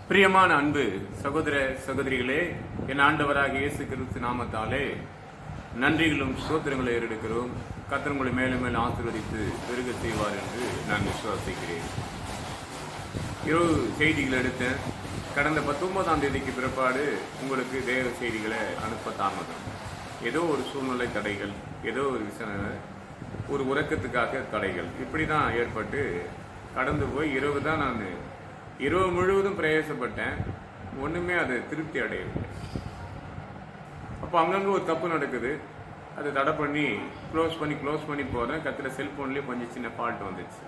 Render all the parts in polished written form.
பிரியமான அன்பு சகோதர சகோதரிகளே, என் ஆண்டவராக இயேசு கிறிஸ்து நாமத்தாலே நன்றிகளும் ஸ்தோத்திரங்களை எடுக்கிறோம். கர்த்தர் உங்களை மேலும் மேலும் ஆசீர்வதித்து பெருக செய்வார் என்று நான் விசுவாசிக்கிறேன். இரவு செய்திகள் எடுத்தேன். கடந்த 19ஆம் தேதிக்கு பிற்பாடு உங்களுக்கு தேவ செய்திகளை அனுப்ப தாமதம். ஏதோ ஒரு சூழ்நிலை தடைகள், ஏதோ ஒரு ஒரு உறக்கத்துக்காக தடைகள், இப்படி தான் ஏற்பட்டு கடந்து போய் இரவு தான் நான் இரவு முழுவதும் பிரயாசப்பட்டேன். ஒன்றுமே அது திருப்தி அடையவில்லை. அப்போ அங்கங்கே ஒரு தப்பு நடக்குது. அதை தடை பண்ணி க்ளோஸ் பண்ணி போகிறேன். கத்தில் செல்ஃபோன்லேயே கொஞ்சம் சின்ன ஃபால்ட் வந்துச்சு.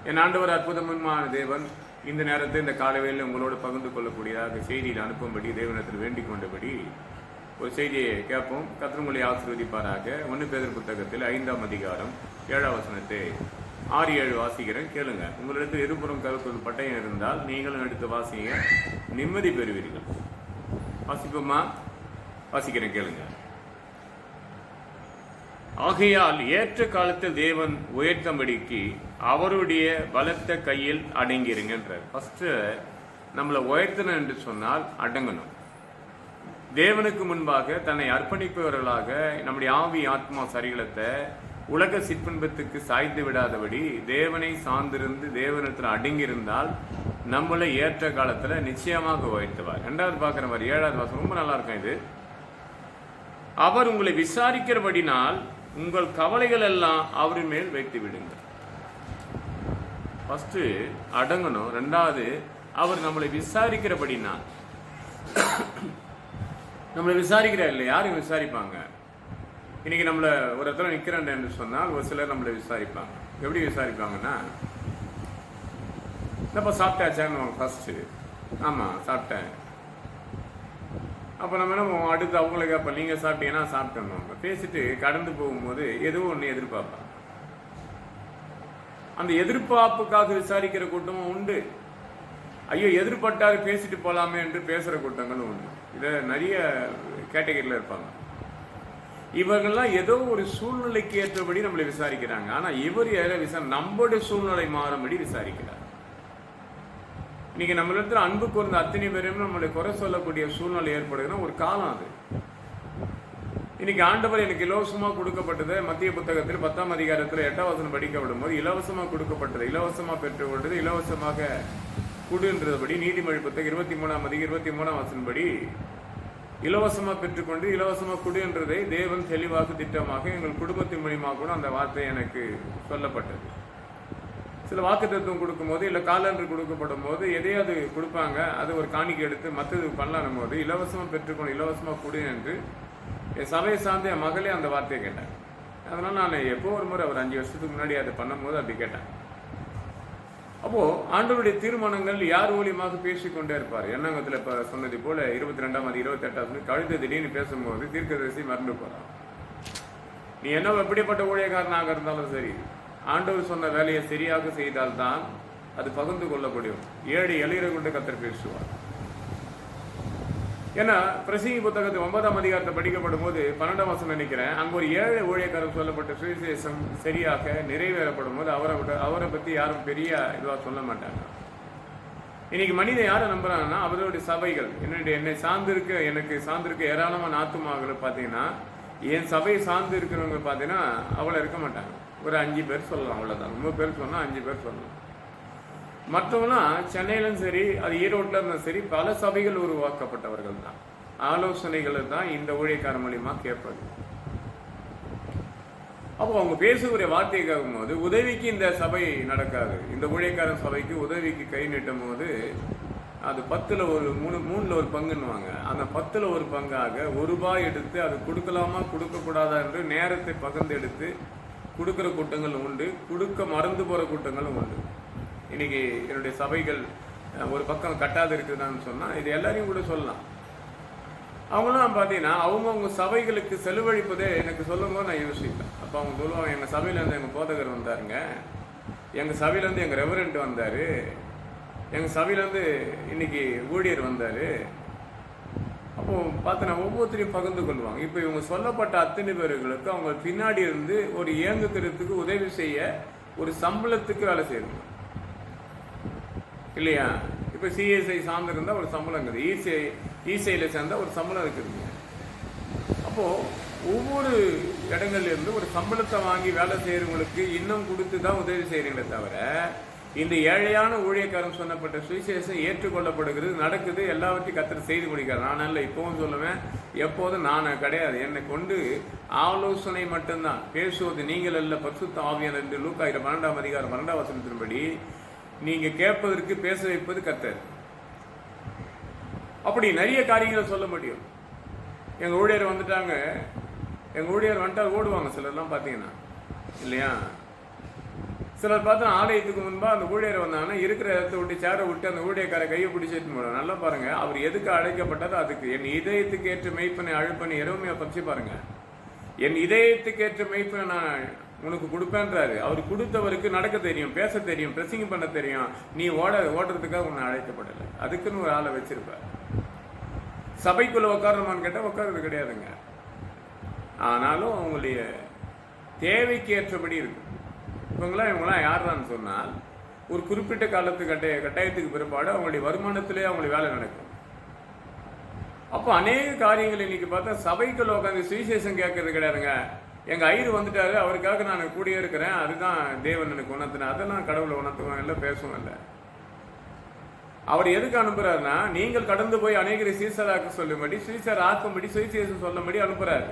என் ஆண்டவர் அற்புதமான தேவன் இந்த நேரத்தை இந்த காலவேளையில் உங்களோடு பகிர்ந்து கொள்ளக்கூடியதாக செய்தியில் அனுப்பும்படி தேவனத்தில் வேண்டிக் கொண்டபடி ஒரு செய்தியை கேட்போம். கர்த்தர் உங்களை ஆசீர்வதிப்பாராக. 1 பேதுரு புத்தகத்தில் 5ஆம் அதிகாரம் 7ஆம் வசனத்தை 6-7 வாசிக்கிறேன், கேளுங்க. உங்களிடத்தில் இருபுறம் கருத்து பட்டயம் இருந்தால் நீங்களும் எடுத்து வாசிங்க, நிம்மதி பெறுவீர்கள். வாசிப்போமா? வாசிக்கிறேன், கேளுங்க. ஆகையால் ஏற்ற காலத்தில் தேவன் உயர்த்தம்படிக்கு அவருடைய பலத்த கையில் அடங்கிருங்கன்றார். ஃபர்ஸ்ட் நம்மளை உயர்த்தணும் என்று சொன்னால் அடங்கணும். தேவனுக்கு முன்பாக தன்னை அர்ப்பணிப்பவர்களாக நம்முடைய ஆவி ஆத்மா சரீரத்தை உலக சிற்றின்பத்துக்கு சாய்ந்து விடாதபடி தேவனை சார்ந்திருந்து தேவனத்தில் அடங்கியிருந்தால் நம்மளை ஏற்ற காலத்துல நிச்சயமாக உயர்த்துவார். 2வது பார்க்கிற மாதிரி 7வது வாசம் ரொம்ப நல்லா இருக்கும். இது அவர் உங்களை விசாரிக்கிறபடினால் உங்கள் கவலைகள் எல்லாம் அவரின் மேல் வைத்து விடுங்கள். ஃபர்ஸ்ட் அடங்கணும். 2வது அவர் நம்மளை விசாரிக்கிறபடினால். நம்மளை விசாரிக்கிறார் இல்லை, யாரும் விசாரிப்பாங்க. இன்னைக்கு நம்மளை ஒரு இடத்துல நிற்கிறேன் என்று சொன்னால் ஒரு சிலர் நம்மளை விசாரிப்பாங்க. எப்படி விசாரிப்பாங்கன்னா, இப்போ சாப்பிட்டாச்சான்னு ஃபர்ஸ்ட். ஆமாம் சாப்பிட்டேன். அப்போ நம்ம என்ன அடுத்து அவங்களை கேட்போம், நீங்கள் சாப்பிட்டீங்கன்னா சாப்பிட்டோம் பேசிட்டு கடந்து போகும்போது ஏதோ ஒன்று எதிர்பார்ப்பாங்க. அந்த எதிர்பார்ப்புக்காக விசாரிக்கிற கூட்டமும் உண்டு. ஐயோ எதிர்பட்டாரு பேசிட்டு போலாமே என்று பேசுகிற கூட்டங்களும் உண்டு. இதில் நிறைய கேட்டகரியில் இருப்பாங்க. இவர்கள்லாம் ஏதோ ஒரு சூழ்நிலைக்கு ஏற்றபடி நம்மளை விசாரிக்கிறாங்க. ஆனா இவர் நம்மளுடைய சூழ்நிலை மாறும்படி விசாரிக்கிறார். இன்னைக்கு நம்மளிடத்துல அன்பு கூர்ந்த அத்தனை பேரும் நம்மளை குறை சொல்லக்கூடிய சூழ்நிலை ஏற்படுதுன்னா ஒரு காலம் அது. இன்னைக்கு ஆண்டவர் எனக்கு இலவசமா கொடுக்கப்பட்டது. மத்திய புத்தகத்தில் 10ஆம் அதிகாரத்தில் 8ஆம் வசனம் படிக்கப்படும் போது இலவசமா கொடுக்கப்பட்டது, இலவசமா பெற்றுக்கொண்டது, இலவசமாக குடுன்றபடி நீதிமொழி புத்தகம் 23ஆம் அதிகாரம் 23ஆம் வசனம் படி இலவசமா பெற்றுக்கொண்டு இலவசமா குடு என்றதை தேவன் தெளிவாக திட்டமாக எங்கள் குடும்பத்தின் மூலியமாக கூட அந்த வார்த்தை எனக்கு சொல்லப்பட்டது. சில வாக்கு தத்துவம் கொடுக்கும் போது இல்லை காலன்று கொடுக்கப்படும் போது எதையாவது கொடுப்பாங்க, அது ஒரு காணிக்கை எடுத்து மற்றது பண்ணலாம் போது இலவசமா பெற்றுக்கொண்டு இலவசமா குடு என்று என் சபையை சார்ந்த என் மகளே அந்த வார்த்தையை கேட்டாங்க. அதனால நான் எப்போ ஒரு முறை ஒரு 5 வருஷத்துக்கு முன்னாடி அதை பண்ணும்போது அப்படி கேட்டேன். அப்போ ஆண்டவருடைய தீர்மானங்கள் யார் மூலியமாக பேசிக்கொண்டே இருப்பார். எண்ணங்கத்தில் இப்ப சொன்னது போல 22ஆம் 28ஆம் கழுத்து திடீர்னு பேசும்போது தீர்க்கதரிசி மறந்து போறான். நீ என்ன எப்படிப்பட்ட ஊழியக்காரனாக இருந்தாலும் சரி, ஆண்டவர் சொன்ன வேலையை சரியாக செய்தால்தான் அது பகிர்ந்து கொள்ளக்கூடியும். 7 எளியரை கொண்டு கர்த்தர் பேசுவார். ஏன்னா பிரசங்கி புத்தகத்து 9ஆம் அதிகாரத்தை படிக்கப்படும் போது 12ஆம் வசனம் நினைக்கிறேன், அங்க ஒரு 7 ஊழியக்காரர் சொல்லப்பட்ட சுவிசேஷம் சரியாக நிறைவேறப்படும் போது அவரை பத்தி யாரும் பெரிய இதுவா சொல்ல மாட்டாங்க. இன்னைக்கு மனிதன் யாரை நம்புறாங்கன்னா அவருடைய சபைகள். என்னை சார்ந்திருக்க எனக்கு சார்ந்திருக்க ஏராளமான ஆத்துமாக்களை பார்த்தீங்கன்னா என் சபையை சார்ந்து இருக்கிறவங்க பார்த்தீங்கன்னா அவ்வளோ இருக்க மாட்டாங்க. ஒரு 5 பேர் சொல்லலாம், அவ்வளோதான். 3 பேர் சொன்னா 5 பேர் சொல்லலாம். மற்றவங்களாம் சென்னையிலும் சரி, அது ஈரோட்டில் இருந்தாலும் சரி, பல சபைகள் உருவாக்கப்பட்டவர்கள் தான். ஆலோசனைகளை தான் இந்த ஊழியக்காரர் மூலியமா கேட்பது. அப்போ அவங்க பேசக்கூடிய வார்த்தையை கேட்கும் போது உதவிக்கு இந்த சபை நடக்காது. இந்த ஊழியக்காரன் சபைக்கு உதவிக்கு கை நீட்டும் போது அது 10ல் ஒரு 3ல் ஒரு பங்குன்னுவாங்க. அந்த 10ல் ஒரு பங்காக ₹1 எடுத்து அது கொடுக்கலாமா கொடுக்கக்கூடாதா என்று நேரத்தை பகிர்ந்து எடுத்து கொடுக்குற கூட்டங்கள் உண்டு, கொடுக்க மறந்து போற கூட்டங்களும் உண்டு. இன்னைக்கு என்னுடைய சபைகள் ஒரு பக்கம் கட்டாது இருக்குதான்னு சொன்னா இது எல்லாரையும் கூட சொல்லலாம். அவங்களாம் பார்த்தீங்கன்னா அவங்கவுங்க சபைகளுக்கு செலவழிப்பதே எனக்கு சொல்லும் போது நான் யோசிப்பேன். அப்போ அவங்க சொல்லுவாங்க, எங்கள் சபையிலேருந்து எங்கள் போதகர் வந்தாருங்க, எங்கள் சபையிலேருந்து எங்கள் ரெவரண்ட் வந்தார், எங்கள் சபையிலேருந்து இன்னைக்கு ஊழியர் வந்தார். அப்போ பார்த்தீங்கன்னா ஒவ்வொருத்தரையும் பகிர்ந்து கொள்வாங்க. இப்போ இவங்க சொல்லப்பட்ட அத்தனை பேர்களுக்கு அவங்க பின்னாடி இருந்து ஒரு இயங்குத்திறத்துக்கு உதவி செய்ய ஒரு சம்பளத்துக்கு வேலை செய்யணும் இல்லையா? இப்போ சிஎஸ்ஐ சார்ந்திருந்தால் ஒரு சம்பளம் இருக்குது, இசையில் சேர்ந்தால் ஒரு சம்பளம் இருக்குதுங்க. அப்போது ஒவ்வொரு இடங்கள்ல இருந்து ஒரு சம்பளத்தை வாங்கி வேலை செய்கிறவங்களுக்கு இன்னும் கொடுத்து தான் உதவி செய்கிறீங்களே தவிர, இந்த ஏழையான ஊழியக்காரன் சொன்னப்பட்ட சுவிசேஷம் ஏற்றுக்கொள்ளப்படுகிறது, நடக்குது, எல்லாவற்றையும் கர்த்தர் செய்து முடிக்கிறார். நான் அல்ல, இப்பவும் சொல்லுவேன், எப்போதும் நான் கிடையாது. என்னை கொண்டு ஆலோசனை மட்டும்தான் பேசுவது நீங்கள் அல்ல, பரிசுத்த ஆவியானவர் என்று லூக்கா 12ஆம் அதிகாரம் 12ஆம் வசனத்தின்படி நீங்க கேட்பதற்கு பேச வைப்பது கர்த்தர். அப்படி நிறைய காரியங்களை சொல்ல முடியும். எங்க ஊழியர் வந்துட்டாங்க, எங்க ஊழியர் வந்துட்டா ஓடுவாங்க சிலர்லாம் பார்த்தீங்கன்னா, இல்லையா? சிலர் பார்த்தா ஆலயத்துக்கு முன்பா அந்த ஊழியர் வந்தாங்கன்னா இருக்கிற இடத்த விட்டு சேரை விட்டு அந்த ஊழியக்கார கையை பிடிச்சிட்டு போடுவோம். நல்லா பாருங்க, அவர் எதுக்கு அழைக்கப்பட்டதோ அதுக்கு. என் இதயத்துக்கு ஏற்ற மெய்ப்பனை அழைப்பனை எருமையை பற்றி பாருங்க. என் இதயத்துக்கு ஏற்ற மெய்ப்பனை நான் உனக்கு கொடுப்பேன்றாரு. அவர் கொடுத்தவருக்கு நடக்க தெரியும், பேச தெரியும், ட்ரெஸ்ஸிங் பண்ண தெரியும். நீ ஓடுறதுக்காக உன்னை அழைக்கப்படலை, அதுக்குன்னு ஒரு ஆளை வச்சிருப்ப. சபைக்குள்ள உட்காரமான்னு கேட்டால் உட்கார்றது கிடையாதுங்க. ஆனாலும் அவங்களுடைய தேவைக்கு ஏற்றபடி இருக்கும். இவங்களாம் யாருன்னு சொன்னால், ஒரு குறிப்பிட்ட கட்டாயத்துக்கு பிற்பாடு அவங்களுடைய வருமானத்திலே அவங்களுடைய வேலை நடக்கும். அப்போ அநேக காரியங்கள் இன்னைக்கு பார்த்தா சபைக்குள்ள உட்காந்து சுவிசேஷம் கேட்கறது கிடையாதுங்க. எங்க ஐயர் வந்துட்டாரு, அவருக்காக நான் கூடியே இருக்கிறேன், அதுதான் தேவன் எனக்கு உணர்த்தின, அதெல்லாம் கடவுளை உணர்த்துவேன் இல்லை, பேசுவேன் இல்லை. அவர் எதுக்கு அனுப்புறாருன்னா, நீங்கள் கடந்து போய் அநேகரை சீசராக்க சொல்லும்படி, சீசர் ஆக்கும்படி, சுவிசேஷம் சொல்லும்படி அனுப்புறாரு.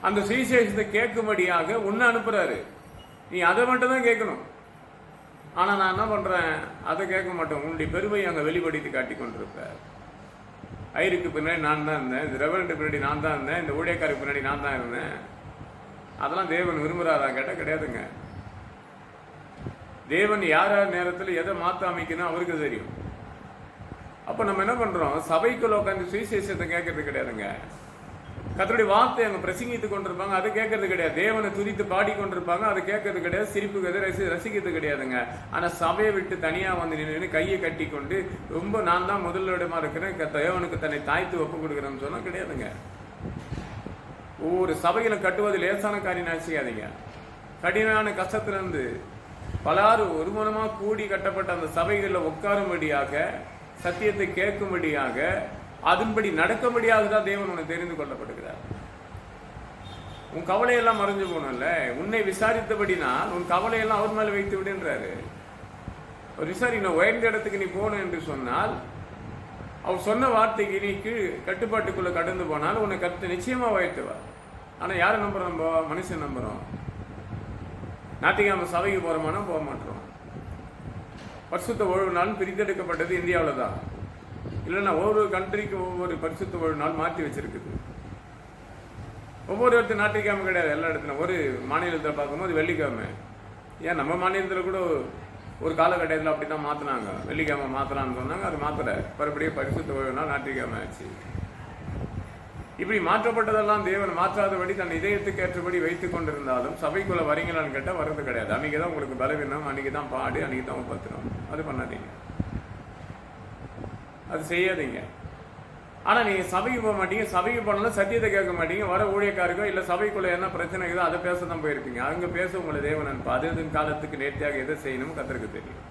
அந்த சுவிசேஷத்தை கேட்கும்படியாக உன்னை அனுப்புறாரு. நீ அதை மட்டும் தான் கேட்கணும். ஆனா நான் என்ன பண்றேன், அதை கேட்க மாட்டேன். உன்னுடைய பெருமை அங்க வெளிப்படுத்தி காட்டி கொண்டிருப்ப. ஐயருக்கு பின்னாடி நான் தான் இருந்தேன், இந்த ரெவரண்ட் பின்னாடி நான் தான் இருந்தேன், இந்த ஊழியக்காருக்கு பின்னாடி நான் தான் இருந்தேன். அதெல்லாம் தேவன் விரும்புறாரா கேட்டால் கிடையாதுங்க. தேவன் யார் யார் நேரத்தில் எதை மாற்ற அமைக்கணும் அவருக்கு தெரியும். அப்போ நம்ம என்ன பண்றோம், சபைக்குள்ள உட்காந்து சுவிசேஷத்தை கேட்கறது கிடையாதுங்க. கர்த்தருடைய வார்த்தை அங்கே பிரசங்கித்து கொண்டிருப்பாங்க, அதை கேட்கறது கிடையாது. தேவனை துதித்து பாடி கொண்டிருப்பாங்க, அதை கேட்கறது கிடையாது. சிரிப்புக்கு ரசிக்கிறது கிடையாதுங்க. ஆனால் சபையை விட்டு தனியாக வந்து நின்று கையை கட்டி கொண்டு ரொம்ப நான் தான் முதலிடமா இருக்கிறேன், தேவனுக்கு தன்னை தாய்த்து ஒப்பு கொடுக்குறேன்னு சொன்னால் கிடையாதுங்க. ஒவ்வொரு சபைகளை கட்டுவது லேசான காரியம் நினைச்சிக்காதீங்க. கடினமான கஷ்டத்திலிருந்து பலரும் ஒருமனமாக கூடி கட்டப்பட்ட அந்த சபைகளில் உட்காரும்படியாக, சத்தியத்தை கேட்கும்படியாக, அதன்படி நடக்கும்படியாக தான் தேவன் உன்னை தெரிந்து கொள்ளப்படுகிறார். உன் கவலையெல்லாம் மறைஞ்சு போகணும்ல. உன்னை விசாரித்தபடினா உன் கவலையெல்லாம் அவர் மேலே வைத்து விடுன்றாரு. ஒரு விசாரிக்கணும், உயர்ந்த இடத்துக்கு நீ போகணும் என்று சொன்னால், அவர் சொன்ன வார்த்தைக்கு நீ கட்டுப்பாட்டுக்குள்ள கடந்து போனால் உன்னை கருத்து நிச்சயமா உயர்த்துவா. ஆனா யாரை நம்புறோம்? நம்ம மனுஷன் நம்புறோம். ஞாயிற்றுக்கிழமை சபைக்கு போறோமானா போக மாட்டோம். பரிசுத்த ஓய்வு நாள் பிரித்தெடுக்கப்பட்டது இந்தியாவில் தான். இல்லைன்னா ஒவ்வொரு கண்ட்ரிக்கு ஒவ்வொரு பரிசுத்த ஓய்வு நாள் மாற்றி வச்சிருக்குது. ஒவ்வொரு இடத்துல ஞாயிற்றுக்கிழமை கிடையாது. எல்லா இடத்துலையும் ஒரு மாநிலத்தில் பார்க்கும்போது வெள்ளிக்கிழமை. ஏன் நம்ம மாநிலத்தில் கூட ஒரு காலகட்டத்தில் அப்படி தான் மாற்றினாங்க. வெள்ளிக்கிழமை மாற்றலான்னு சொன்னாங்க, அது மாற்றலை. மறுபடியும் பரிசுத்த ஓய்வு நாள் ஞாயிற்றுக்கிழமை ஆச்சு. இப்படி மாற்றப்பட்டதெல்லாம் தேவன் மாற்றாதபடி தன் இதயத்துக்கு ஏற்றபடி வைத்துக் கொண்டிருந்தாலும் சபைக்குள்ள வரீங்களான்னு கேட்டால் வர்றது கிடையாது. அன்னைக்கு தான் உங்களுக்கு பலவீனம், அன்னைக்கு தான் பாடு, அன்னைக்கு தான் உபத்திரம். அது பண்ணாதீங்க, அது செய்யாதீங்க. ஆனால் நீங்கள் சபைக்கு போக மாட்டீங்க, சபைக்கு போனாலும் சத்தியத்தை கேட்க மாட்டீங்க. வர ஊழியக்காருக்கோ இல்லை சபைக்குள்ள என்ன பிரச்சனை இருக்குதோ அதை பேச தான் போயிருப்பீங்க. அங்கே பேச உங்களை தேவன் அனுப்ப அது காலத்துக்கு நேர்த்தியாக எதை செய்யணும் கர்த்தருக்கு தெரியும்.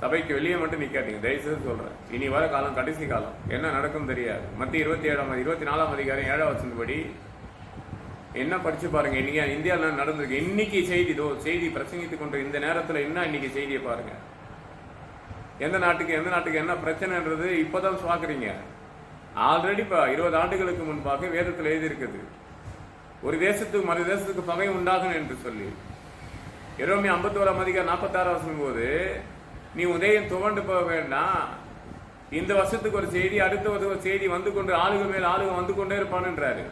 சபைக்கு வெளியே மட்டும் நிற்காதீங்க, தயவுசெய்து சொல்கிறேன். இனி வர காலம் கடைசி காலம், என்ன நடக்கும் தெரியாது. மத்திய 24ஆம் அதிகாரம் 7ஆம் வசனப்படி என்ன படிச்சு பாருங்க. இன்னைக்கு இந்தியாவில் நடந்திருக்கு. இன்னைக்கு செய்தி பிரசங்கித்து கொண்டு இந்த நேரத்தில் என்ன இன்னைக்கு செய்தியை பாருங்க. எந்த நாட்டுக்கு என்ன பிரச்சனைன்றது இப்போதான் பார்க்குறீங்க. ஆல்ரெடி இப்போ 20 ஆண்டுகளுக்கு முன்பாக வேதத்தில் எழுதியிருக்குது, ஒரு தேசத்துக்கு மறு தேசத்துக்கு பகை உண்டாகும் என்று சொல்லி. எரேமியா 51ஆம் அதிகாரம் 46ஆம் வசனம் போது, நீ உதயம் துவண்டு போக வேண்டாம், இந்த வருஷத்துக்கு ஒரு செய்தி, அடுத்த ஒரு செய்தி வந்து கொண்டு ஆளுக மேல் ஆளுக வந்து கொண்டே இருப்பான்ன்றாரு.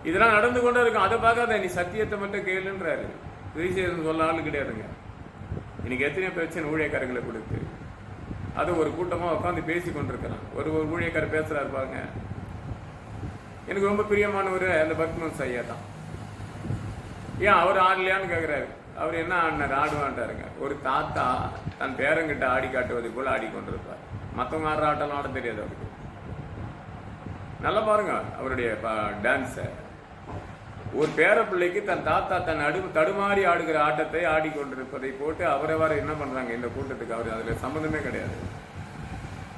இதெல்லாம் நடந்து கொண்டே இருக்கும், அதை பார்க்காத, நீ சத்தியத்தை மட்டும் கேளுன்றாரு. சுவிசேஷம் சொல்ல ஆளு கிடையாதுங்க. இன்னைக்கு எத்தனை பிரச்சனை ஊழியக்காரர்களை கொடுத்து அது ஒரு கூட்டமாக உட்காந்து பேசி கொண்டிருக்கிறான். ஒரு ஊழியக்காரர் பேசுறாரு பாருங்க. எனக்கு ரொம்ப பிரியமானவர் அந்த பத்மன்ஸ் ஐயா தான். ஏன் அவர் ஆடலையான்னு கேட்குறாரு. அவர் என்ன ஆடினார்? ஆடுவான்ட்டாருங்க. ஒரு தாத்தா தன் பேரங்கிட்ட ஆடி காட்டுவது போல ஆடிக்கொண்டிருப்பார். மற்றவங்க ஆடுற ஆட்டெல்லாம் ஆட தெரியாது அவருக்கு. நல்லா பாருங்க அவருடைய டான்ஸை. ஒரு பேர பிள்ளைக்கு தன் தாத்தா தன் தடுமாறி ஆடுகிற ஆட்டத்தை ஆடிக்கொண்டிருப்பதை போட்டு அவரவர் என்ன பண்றாங்க இந்த கூட்டத்துக்கு? அவர் அதுல சம்மந்தமே கிடையாது.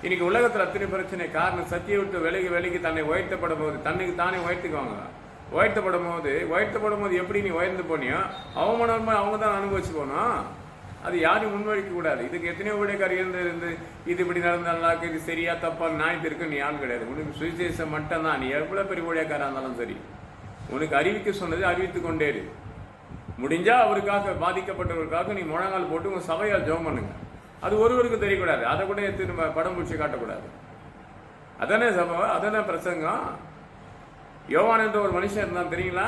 இன்னைக்கு உலகத்துல அத்தனை பிரச்சனை காரணம் சத்தியை விட்டு விலகி தன்னை உயர்த்தப்படும் போது தன்னுக்கு தானே உயர்த்துக்குவாங்க. உயர்த்தப்படும் போது எப்படி நீ உயர்ந்து போனியோ அவமானமா அவங்க தான் அனுபவிச்சு போனோம். அது யாரும் முன்வழிக்க கூடாது. இதுக்கு எத்தனையோ ஊழியக்காரர் இருந்து இது இப்படி நடந்தாலும் இது சரியா தப்பா நியாயத்து இருக்கு நீ ஆள் கிடையாது. உனக்கு சுவிசேஷம் மட்டும் தான். நீ எவ்வளவு பெரிய ஊழியக்காரா இருந்தாலும் சரி, உனக்கு அறிவிக்க சொன்னது அறிவித்து கொண்டே இரு. முடிஞ்சா அவருக்காக பாதிக்கப்பட்டவருக்காக நீ முழங்கால் போட்டு உங்க சபையால் ஜெபம் பண்ணுங்க. அது ஒருவருக்கு தெரியக்கூடாது. அதை கூட எடுத்து நம்ம படம் பிடிச்சி காட்டக்கூடாது. அதானே சபை, அதானே பிரசங்கம். யோவான் என்ற ஒரு மனுஷன் இருந்தான் தெரியுங்களா?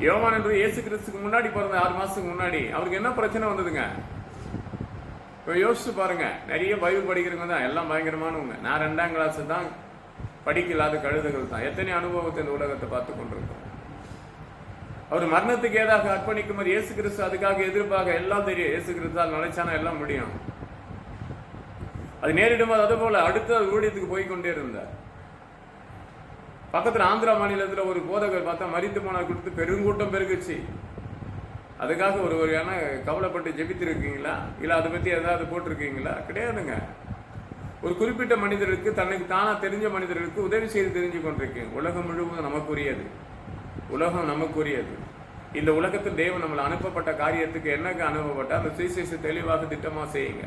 யோவான் என்று இயேசு கிறிஸ்துக்கு முன்னாடி பிறந்த 6 மாசத்துக்கு முன்னாடி அவருக்கு என்ன பிரச்சனை வந்ததுங்க? இப்போ யோசிச்சு பாருங்க. நிறைய பைபிள் படிக்கிறவங்க தான் எல்லாம் பயங்கரமானவங்க. நான் 2ஆம் கிளாஸ் தான் படிக்கலாத கழுதைகள் தான். எத்தனை அனுபவத்தை இந்த உலகத்தை பார்த்து கொண்டிருக்கோம். அவர் மரணத்துக்கு ஏதாக அர்ப்பணிக்கும் போது இயேசு கிறிஸ்து அதுக்காக எதிர்ப்பாக எல்லாம் தெரியும். இயேசு கிறிஸ்தால் நினைச்சானா எல்லாம் முடியும். அது நேரிடும் போது அது போல அடுத்த ஊழியத்துக்கு போய்கொண்டே இருந்தார். பக்கத்துல ஆந்திரா மாநிலத்துல ஒரு போதகர் பார்த்தா மரித்து போனால் கொடுத்து பெருங்கூட்டம் பெருகுச்சு. அதுக்காக ஒரு கவலைப்பட்டு ஜெபித்திருக்கீங்களா? இல்ல அதை பத்தி ஏதாவது போட்டிருக்கீங்களா? கிடையாதுங்க. ஒரு குறிப்பிட்ட மனிதருக்கு தன்னுக்கு தானா தெரிஞ்ச மனிதர்களுக்கு உதவி செய்து தெரிஞ்சு கொண்டிருக்கேன். உலகம் முழுவதும் நமக்குரியது. உலகம் நமக்குரியது. இந்த உலகத்தில் தேவன் நம்மளை அனுப்பப்பட்ட காரியத்துக்கு என்னங்க அனுப்பப்பட்ட அந்த சுவிசேஷ தெளிவாக திட்டமா செய்யுங்க.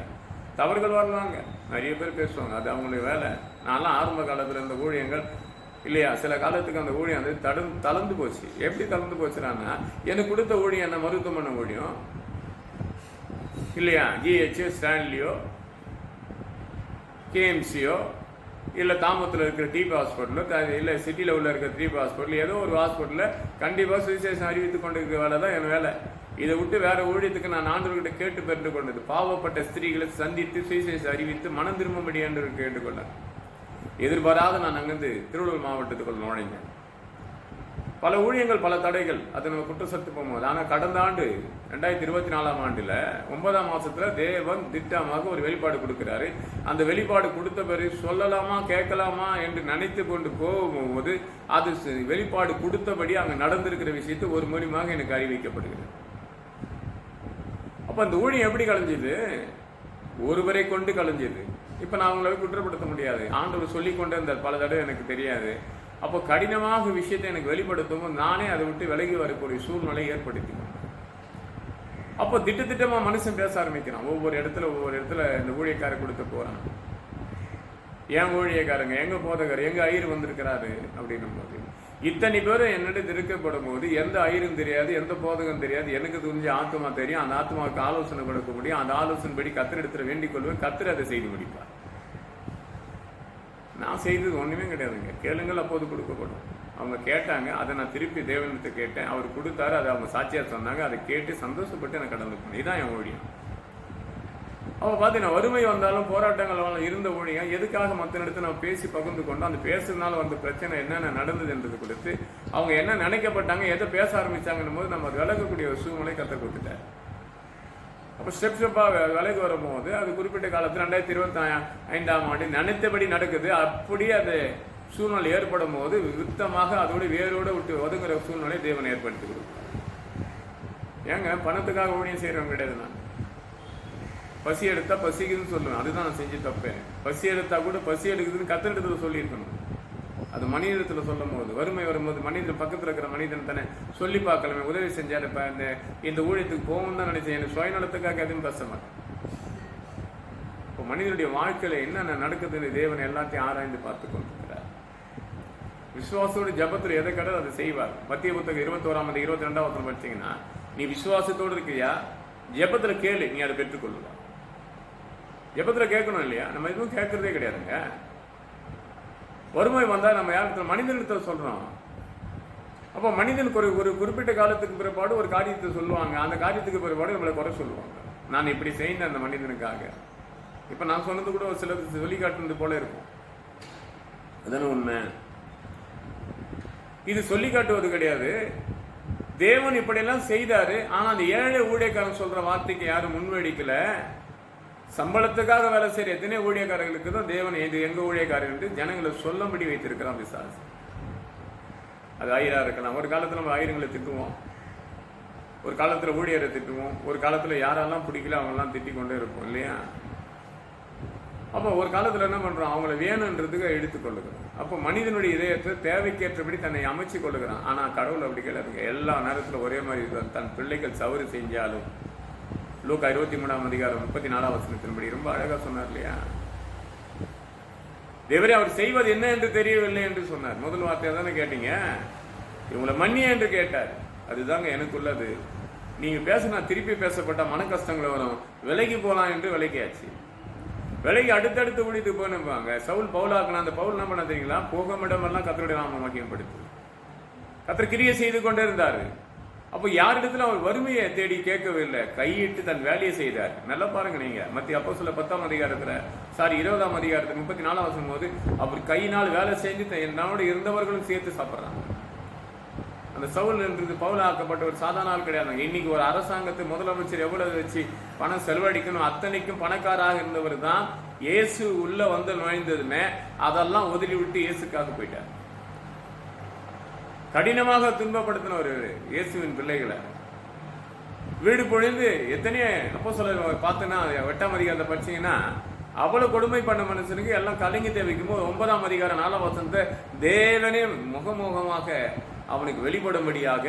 தவறுகள் வரலாங்க. நிறைய பேர் பேசுவாங்க, அது அவங்களுடைய வேலை. நான்லாம் ஆரம்ப காலத்துல இந்த ஊழியங்கள் இல்லையா, சில காலத்துக்கு அந்த ஊழியம் வந்து தளர்ந்து போச்சு. எப்படி தளர்ந்து போச்சுன்னா, எனக்கு கொடுத்த ஊழியம் என்ன மருத்துவமனை ஊழியம் இல்லையா, ஜிஹெச் ஸ்டான்லியோ கேஎம்சியோ இல்லை தாமத்தில் இருக்கிற டிபி ஹாஸ்பிட்டலோ இல்லை சிட்டியில் உள்ள இருக்கிற டிபி ஹாஸ்பிட்டல் ஏதோ ஒரு ஹாஸ்பிட்டலில் கண்டிப்பாக சுவிசேஷம் அறிவித்து கொண்டு இருக்கிற வேலை தான் என் வேலை. இதை விட்டு வேற ஊழியத்துக்கு நான் ஆண்டவர்கிட்ட கேட்டு பெற்று கொண்டது. பாவப்பட்ட ஸ்திரீகளை சந்தித்து சுவிசேஷம் அறிவித்து மனம் திரும்பும்படி என்று கேட்டுக்கொண்டேன். எதிர்பாராத நான் அங்கிருந்து திருவள்ளூர் மாவட்டத்துக்குள் நுழைஞ்சேன். பல ஊழியங்கள் பல தடைகள், அதை நம்ம குற்றச்சாட்டு போகும்போது. ஆனால் கடந்த ஆண்டு 2024ஆம் ஆண்டுல 9ஆம் மாசத்துல தேவன் திட்டமாக ஒரு வெளிப்பாடு கொடுக்கிறாரு. அந்த வெளிப்பாடு கொடுத்த பிறகு சொல்லலாமா கேட்கலாமா என்று நினைத்து கொண்டு போகும்போது அது வெளிப்பாடு கொடுத்தபடி அங்க நடந்திருக்கிற விஷயத்தை ஒரு மூலியமாக எனக்கு அறிவிக்கப்படுகிறது. அப்ப அந்த ஊழியம் எப்படி கலைஞ்சது? ஒருவரை கொண்டு கலைஞ்சது. இப்ப நான் அவங்களை குற்றப்படுத்த முடியாது. ஆண்டவர் சொல்லிக் கொண்டே இருந்தார் பல தடவை, எனக்கு தெரியாது. அப்போ கடினமாக விஷயத்தை எனக்கு வெளிப்படுத்தும் நானே அதை விட்டு விலகி வரக்கூடிய சூழ்நிலை ஏற்படுத்திக்கணும். அப்போ திட்டமா மனுஷன் பேச ஆரம்பிக்கிறான். ஒவ்வொரு இடத்துல இந்த ஊழியக்காரர் கொடுத்து போறான். என் ஊழியக்காரங்க, எங்க போதகர், எங்க ஐயர் வந்திருக்கிறாரு அப்படின்னும் போது இத்தனை பேரும் என்னிடம் இருக்கப்படும் போது எந்த ஐயரும் தெரியாது, எந்த போதகம் தெரியாது. எனக்கு தெரிஞ்ச ஆத்மா தெரியும். அந்த ஆத்மாவுக்கு ஆலோசனை கொடுக்க முடியும். அந்த ஆலோசனைப்படி கத்திரிடத்துல வேண்டிக் கொள்வேன். கத்திர அதை செய்து முடிப்பார். நான் செய்தது ஒண்ணுமே கிடையாதுங்க. கேளுங்கள் அப்போது கொடுக்கப்படும். அவங்க கேட்டாங்க, அதை நான் திருப்பி தேவனத்தை கேட்டேன். அவர் கொடுத்தாரு, அதை அவங்க சாட்சியார் சொன்னாங்க. அதை கேட்டு சந்தோஷப்பட்டு எனக்கு கடந்து போனேன். இதுதான் என் ஊழியம். அவ பார்த்தீங்கன்னா வறுமை வந்தாலும் போராட்டங்கள் இருந்த ஊழியம் எதுக்காக மற்ற இடத்துல நம்ம பேசி பகிர்ந்து கொண்டோம். அந்த பேசுறதுனால வந்த பிரச்சனை என்னென்ன நடந்தது என்றது கொடுத்து அவங்க என்ன நினைக்கப்பட்டாங்க, எதை பேச ஆரம்பிச்சாங்கன்னும் போது நம்ம விலகக்கூடிய ஒரு சூழ்நிலை கற்றுக் கொடுத்துட்டேன். அப்போ ஸ்டெப்பாக விலைக்கு வரும்போது அது குறிப்பிட்ட காலத்தில் 2025ஆம் ஆண்டு நினைத்தபடி நடக்குது. அப்படியே அது சூழ்நிலை ஏற்படும் போது விருத்தமாக அதோட வேரோடு விட்டு ஒதுங்குற சூழ்நிலை தேவன் ஏற்படுத்தி கொடுப்பார். ஏங்க பணத்துக்காக ஊழியம் செய்யறவங்க கிடையாது. நான் பசி எடுத்தா பசிக்குதுன்னு சொல்லுவேன். அதுதான் நான் செஞ்சு தப்பேன். பசி எடுத்தா கூட பசி எடுக்குதுன்னு கத்திரிடத்துல சொல்லியிருக்கணும். அது மனிதத்துல சொல்லும் போது வறுமை வரும்போது மனிதன் பக்கத்துல இருக்கிற மனிதன் தானே சொல்லி பார்க்கலாமே, உதவி செஞ்சாரு. இப்ப இந்த ஊழியத்துக்கு போகணும்னு தான் நினைச்சேன். எனக்கு சுயநலத்துக்காக எதுவும் பேச மாட்டேன். இப்போ மனிதனுடைய வாழ்க்கையில என்னென்ன நடக்குதுன்னு தேவன் எல்லாத்தையும் ஆராய்ந்து பார்த்து கொண்டிருக்கிறார். விசுவாசோட ஜபத்துல எதை கடை அதை செய்வார். மத்திய புத்தகம் 21ஆம் 22ஆம் படிச்சீங்கன்னா, நீ விசுவாசத்தோடு இருக்கியா, ஜபத்துல கேளு, நீ அதை பெற்றுக்கொள்ளுவா. ஜபத்துல கேட்கணும் இல்லையா? நம்ம எதுவும் கேட்கறதே கிடையாதுங்க. வறுமை வந்தா நம்ம யாருக்கு மனிதனிடத்தை சொல்றோம். அப்போ மனிதனுக்கு ஒரு குறிப்பிட்ட காலத்துக்கு பிற்பாடு ஒரு காரியத்தை சொல்லுவாங்க. அந்த காரியத்துக்கு பிற்பாடு நம்மளை குறை சொல்லுவாங்க. நான் இப்படி செய்த அந்த மனிதனுக்காக. இப்ப நான் சொன்னது கூட ஒரு சிலருக்கு சொல்லிக்காட்டுறது போல இருக்கும். அதான உண்மை. இது சொல்லி காட்டுவது கிடையாது. தேவன் இப்படியெல்லாம் செய்தாரு. ஆனா அந்த ஏழை ஊழியக்காரன் சொல்ற வார்த்தைக்கு யாரும் முன்வெடிக்கல. சம்பளத்துக்காக வேலை செய்யற எத்தனை ஊழியக்காரர்களுக்கு தான் தேவன் இது எங்க ஊழியக்காரர்கள் ஜனங்களை சொல்லும்படி வைத்திருக்கிறான் பிசாசு. அது ஐயரா இருக்கலாம். ஒரு காலத்துல நம்ம ஆயிரங்களை திட்டுவோம், ஒரு காலத்துல ஊழியரை திட்டுவோம், ஒரு காலத்துல யாரெல்லாம் பிடிக்கல அவங்கெல்லாம் திட்டிக் கொண்டே இருப்போம் இல்லையா? அப்போ ஒரு காலத்துல என்ன பண்றோம், அவங்கள வேணுன்றதுக்கு எடுத்துக்கொள்ளுகிறோம். அப்போ மனிதனுடைய இதயத்தை தேவைக்கேற்றபடி தன்னை அமைச்சு கொள்ளுகிறான். ஆனா கடவுள் அப்படி கிடையாதுங்க. எல்லா நேரத்துல ஒரே மாதிரி இருக்காது. தன் பிள்ளைகள் தவறு செஞ்சாலும் லூக்கா 23:34 ரொம்ப அழகா சொன்னார் இல்லையா? தேவரே அவர் செய்வது என்ன என்று தெரியவில்லை என்று சொன்னார். முதல் வார்த்தையை தானே கேட்டீங்க, இவங்களை மன்னிய என்று கேட்டார். அதுதாங்க எனக்குள்ளது. நீங்க பேசினா திருப்பி பேசப்பட்ட மன கஷ்டங்கள் வரும். விலைக்கு போலாம் என்று விலைக்காச்சு. விலைக்கு அடுத்தடுத்து குடித்து போயிருப்பாங்க. சவுல் பவுலாக்கலாம். அந்த பவுல் என்ன பண்ண தெரியுங்களா? போகமிடமெல்லாம் கர்த்தருடைய நாமம் மகிமைப்படுத்து. கர்த்தர் கிரியை செய்து கொண்டே இருந்தாரு. அப்போ யாரிடத்துல அவர் வறுமையை தேடி கேட்கவில்லை, கையிட்டு தன் வேலையை செய்தார். நல்லா பாருங்க நீங்க மத்திய அப்போஸ்தலர் 20ஆம் அதிகாரத்துல 34 போது அவர் கையினால் வேலை செஞ்சு என்னோட இருந்தவர்களும் சேர்த்து சாப்பிட்றாங்க. அந்த சவுல் என்றது பவுலாக்கப்பட்ட ஒரு சாதாரண ஆள் கிடையாது. இன்னைக்கு ஒரு அரசாங்கத்தை முதலமைச்சர் எவ்வளவு வச்சு பணம் செலவழிக்கணும் அத்தனைக்கும் பணக்காராக இருந்தவர் தான். இயேசு உள்ள வந்து நுழைந்ததுமே அதெல்லாம் ஒதுலி விட்டு இயேசுக்காக போயிட்டார். கடினமாக துன்பப்படுத்தின ஒரு இயேசுவின் பிள்ளைகளை வீடு பொழிந்து எத்தனையோ அப்போஸ்தலர் பார்த்தோன்னா 8ஆம் அதிகாரத்தை படிச்சீங்கன்னா அவ்வளவு கொடுமை பண்ண மனுஷனுக்கு எல்லாம் கலங்கி தேவைக்கும் போது 9ஆம் அதிகாரம் 4ஆம் வசனத்தை தேவனே முகமுகமாக அவனுக்கு வெளிப்படும்படியாக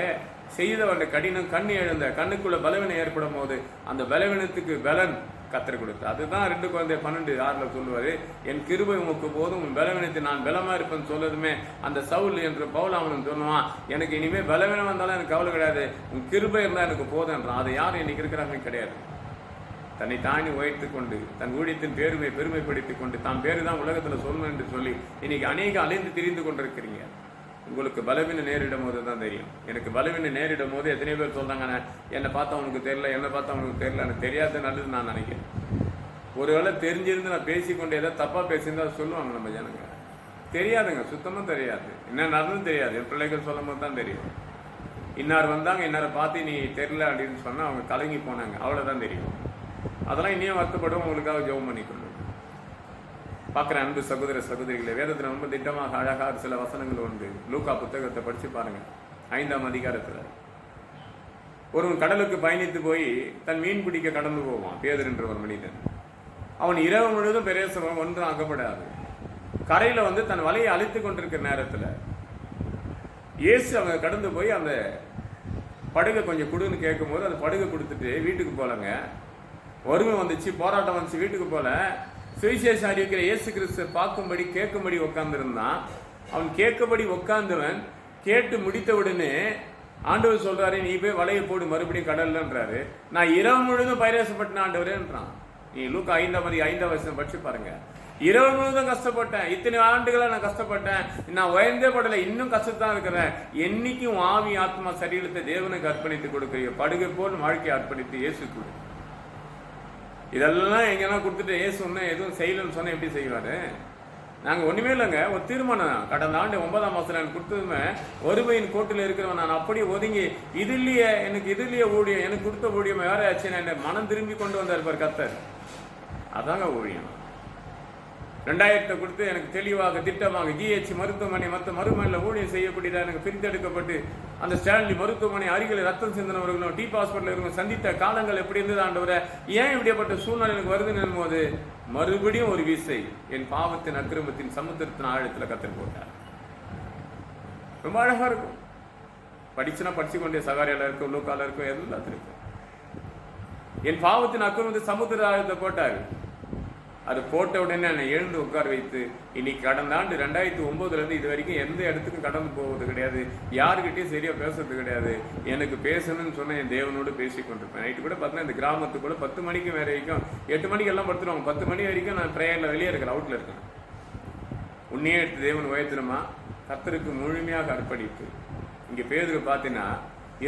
செய்தவன் கடினம் கண்ணு எழுந்த கண்ணுக்குள்ள பலவீனம் ஏற்படும் போது அந்த பலவீனத்துக்கு பலன் கத்தர் கொடுத்து. அதுதான் 2 Corinthians 12:6 சொல்லுவாரு, என் கிருபை உமக்கு போதும், உன் பலவீனத்தை நான் பலமா இருப்பேன்னு சொல்லுதுமே. அந்த சவுல் என்று பவுல் அவனும் சொல்லுவான், எனக்கு இனிமே பலவீனம் வந்தாலும் எனக்கு கவலை கிடையாது, உன் கிருபை இருந்தா எனக்கு போதுன்றான். அதை யாரும் இன்னைக்கு இருக்கிறாங்க கிடையாது. தன்னை தாண்டி உயர்த்து கொண்டு தன் ஊழியத்தின் பெருமைப்படுத்திக் கொண்டு தான் பேரு தான் உலகத்துல சொல்லணும் என்று சொல்லி இன்னைக்கு அநேக அலைந்து திரிந்து கொண்டிருக்கிறீங்க. உங்களுக்கு பலவீனம் நேரிடும் போது தான் தெரியும். எனக்கு பலவீனம் நேரிடும் போது எத்தனை பேர் சொல்றாங்க, என்னை பார்த்தா உனக்கு தெரியல, என்னை பார்த்தா உனக்கு தெரியல. எனக்கு தெரியாத நல்லது நான் நினைக்கிறேன். ஒருவேளை தெரிஞ்சிருந்து நான் பேசிக்கொண்டு ஏதாவது தப்பா பேசியிருந்தா சொல்லுவாங்க நம்ம ஜனங்க. தெரியாதுங்க, சுத்தமா தெரியாது. என்ன நடந்தும் தெரியாது. என் பிள்ளைகள் சொல்லும் போது தான் தெரியும். இன்னார் வந்தாங்க, இன்னாரை பார்த்து நீ தெரியல அப்படின்னு சொன்னா அவங்க கலங்கி போனாங்க, அவ்வளவுதான் தெரியும். அதெல்லாம் இன்னும் வருத்தப்படும். உங்களுக்காக ஜெபம் பண்ணிக்கொள்ளும். பார்க்குற அன்பு சகோதர சகோதரிகளை, வேதத்தில் ரொம்ப திட்டமாக அழகாக சில வசனங்கள் உண்டு. லூக்கா புத்தகத்தை படிச்சு பாருங்க. 5ஆம் அதிகாரத்தில் ஒருவன் கடலுக்கு பயணித்து போய் தன் மீன் பிடிக்க கடந்து போவான். பேதுரு என்ற ஒரு மனிதன். அவன் இரவு முழுவதும் பிரயாசம் ஒன்றும் அகப்படாது. கரையில வந்து தன் வலையை அழித்து கொண்டிருக்கிற நேரத்தில் இயேசு அவங்க கடந்து போய் அந்த படுகை கொஞ்சம் கொடுன்னு கேட்கும் போது அந்த படுகை கொடுத்துட்டு வீட்டுக்கு போலங்க. வறுமை வந்துச்சு, போராட்டம் வந்துச்சு, வீட்டுக்கு போல. சுவிசேஷம் அறிவிக்கிற இயேசு கிறிஸ்து பார்க்கும்படி கேட்கும்படி உட்கார்ந்துருந்தான். அவன் கேட்கபடி உட்கார்ந்தவன் கேட்டு முடித்த உடனே ஆண்டவர் சொல்றாரு, நீ போய் வலையை போடு மறுபடியும் கடல்லன்றாரு. நான் இரவு முழுவதும் பரியாசப்பட்டேன் ஆண்டவரேன்றான். நீ லூக்கா 5ஆம் வசனம் படிச்சு பாருங்க. இரவு முழுவதும் கஷ்டப்பட்டேன், இத்தனை ஆண்டுகளா நான் கஷ்டப்பட்டேன், நான் உயர்ந்தே படல, இன்னும் கஷ்டத்தான் இருக்கிறேன். என்னைக்கும் ஆவி ஆத்மா சரீரத்தை தேவனுக்கு அர்ப்பணித்து கொடுக்குறீங்க. படுகை போல் வாழ்க்கையை அர்ப்பணித்து இயேசு கொடு. இதெல்லாம் எங்கெல்லாம் கொடுத்துட்டு ஏசு சொன்ன எதுவும் செய்யலன்னு சொன்ன எப்படி செய்வாரு? நாங்க ஒண்ணுமே இல்லைங்க. ஒரு தீர்மானம் கடந்த ஆண்டு 9ஆம் மாசத்துல எனக்கு கொடுத்ததுமே ஒருமையின் கோட்டில் இருக்கிறவன் நான் அப்படியே ஒதுங்கி இதுலயே ஊழியம் எனக்கு கொடுத்த ஊழியம் வேற ஆச்சு. நான் மனம் திரும்பி கொண்டு வந்தார் பார் கர்த்தர். அதாங்க ஊழியம். 2000 கொடுத்து எனக்கு தெளிவாக திட்டமாக GH மருத்துவமனை மற்ற மருத்துவமனையில் ஊழியம் செய்யக்கூடியதாக எனக்கு பிரித்தெடுக்கப்பட்டு அந்த ஸ்டான்லி மருத்துவமனை அருகில் ரத்தம் சிந்தனவர்களும் டீப் ஹாஸ்பிட்டல் இருக்கும் சந்தித்த காலங்கள் எப்படி இருந்தது ஆண்டவரை, ஏன் இப்படிப்பட்ட சூழ்நிலை எனக்கு வருதுன்னு போது மறுபடியும் ஒரு வீசை என் பாவத்தின் அக்கிரமத்தின் சமுத்திரத்தின் ஆழத்தில் கத்தர் போட்டார். ரொம்ப அழகா இருக்கும். படிச்சுனா படிச்சு கொண்டே சகாரியால இருக்கும், லூக்கால இருக்கும், எல்லாத்துல இருக்கும். என் பாவத்தின் அக்கிரமத்தின் சமுத்திர ஆழத்தை போட்டார். அது போட்ட உடனே என்னை எழுந்து உட்கார வைத்து இன்னைக்கு கடந்த ஆண்டு 2009 இது வரைக்கும் எந்த இடத்துக்கும் கடந்து போவது கிடையாது, யாருக்கிட்டையும் சரியா பேசுறது கிடையாது. எனக்கு பேசணும்னு சொன்ன என் தேவனோடு பேசி கொண்டிருப்பேன். நைட்டு கூட பார்த்தீங்கன்னா இந்த கிராமத்துக்குள்ள 10 மணிக்கு வேற வரைக்கும் 8 மணிக்கு எல்லாம் படுத்துருவாங்க. 10 மணி வரைக்கும் நான் ப்ரேயர்ல வெளியே இருக்கிறேன், அவுட்ல இருக்கேன். உன்னையே எடுத்து தேவன் உயர்த்தணுமா, கர்த்தருக்கு முழுமையாக அர்ப்பணிப்பு. இங்க பேதுரு பார்த்தீங்கன்னா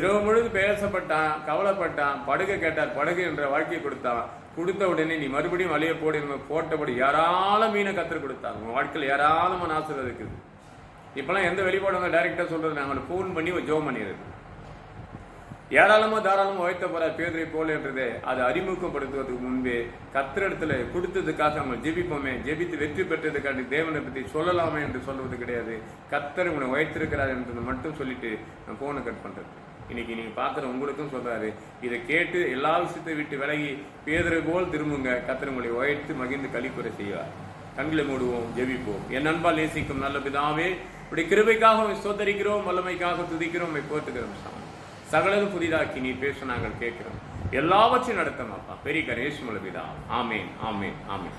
இரவு முழுது பேசப்பட்டான், கவலைப்பட்டான், படுகை கேட்டார், படுகை என்ற வாழ்க்கையை கொடுத்தான். கொடுத்த உடனே நீ மறுபடியும் வலையை போட்டபடி ஏராள மீனை கத்தர் கொடுத்தாங்க. உங்க வாழ்க்கையில் ஏராளமான ஆசிரியர் இருக்குது. இப்பெல்லாம் எந்த வெளிப்பாடு வந்து டைரக்டா சொல்றது, நாங்கள் ஃபோன் பண்ணி ஜோம் பண்ணிடுறது. ஏராளமா தாராளமா உயர்த்த போற பேதுரை போல என்றதை அதை அறிமுகப்படுத்துவதற்கு முன்பே கர்த்தரிடத்துல கொடுத்ததுக்காக நம்ம ஜெபிப்போமே, ஜெபித்து வெற்றி பெற்றதுக்காண்டி தேவனை பத்தி சொல்லலாமே என்று சொல்வது கிடையாது. கர்த்தர் உங்களை உயர்த்திருக்கிறார் என்றதை மட்டும் சொல்லிட்டு நான் போனை கட் பண்றது. இன்னைக்கு நீங்க பாக்குற உங்களுக்கும் சொல்றாரு, இதை கேட்டு எல்லா விஷயத்தை விட்டு விலகி பேதுரை போல் திரும்புங்க, கர்த்தர் உங்களை உயர்த்து மகிழ்ந்து களிப்புரை செய்வார். கண்களை மூடுவோம், ஜெபிப்போம். என் அன்பால் நேசிக்கும் நல்ல பிதாவே, இப்படி கிருபைக்காக ஸ்தோத்தரிக்கிறோம், வல்லமைக்காக துதிக்கிறோம், போற்றுகிறோம். சகலதும் புதிதாக்கி நீ பேச நாங்கள் கேட்கிறோம். எல்லாவற்றையும் நடத்தமாப்பா பெரிய கரேஷ் முழுபிதா. ஆமேன், ஆமேன், ஆமேன்.